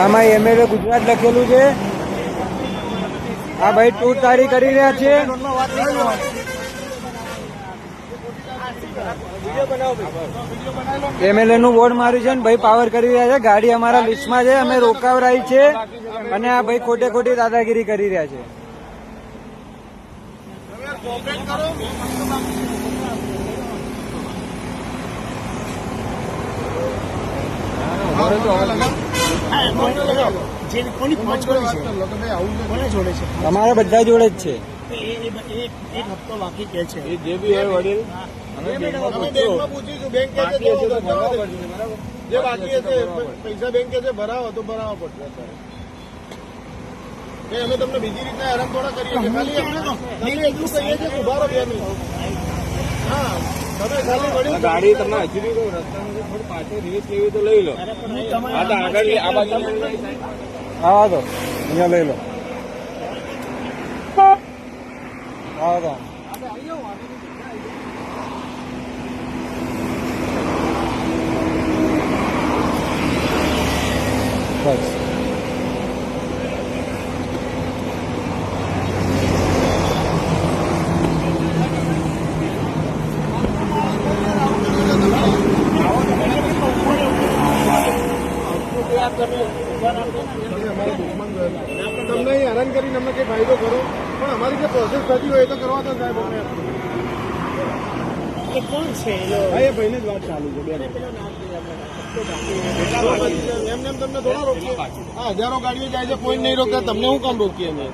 આમાં એમએલએ ગુજરાત લખેલું છે. આ ભાઈ ટૂર તારી કરી રહ્યા છે. એમએલએ નું બોર્ડ માર્યું છે ને ભાઈ પાવર કરી રહ્યા છે. ગાડી અમારા લિસ્ટમાં છે, અમે રોકાવરાઈ છે અને આ ભાઈ ખોટે ખોટી દાદાગીરી કરી રહ્યા છે. અમારા બધા જોડે જ છે. એક હપ્તો બાકી કે છે જે બી હોય વડીલ જે બાકી હશે પૈસા બેંક કે છે ભરાવો તો ભરાવવા પડશે. અમે તમને બીજી રીતના હેરાન થોડા કરીએ છીએ. ખાલી એટલું કહીએ છીએ કે ઉભા રહો 2 મિનિટ. હા તમે ખાલી વડીલ ગાડી તમને હજી બી કહું રસ્તામાં થોડી પાછળ રીત લેવી તો લઈ લો. આ તો આગળ આ બાજુ હા તો અહીંયા લઈ લો. હા તો બસ તમને હેરાન કરીને અમને કઈ ફાયદો કરો, પણ અમારી જે પ્રોસેસ થતી હોય એ તો કરવા તો સાહેબ અમને. કોણ છે એ ભાઈને જ વાત ચાલુ છે. એમને તમને થોડા રોકીએ. હા હજારો ગાડીઓ જાય છે, કોઈ નહીં રોકતા, તમને હું કામ રોકીએ અમે.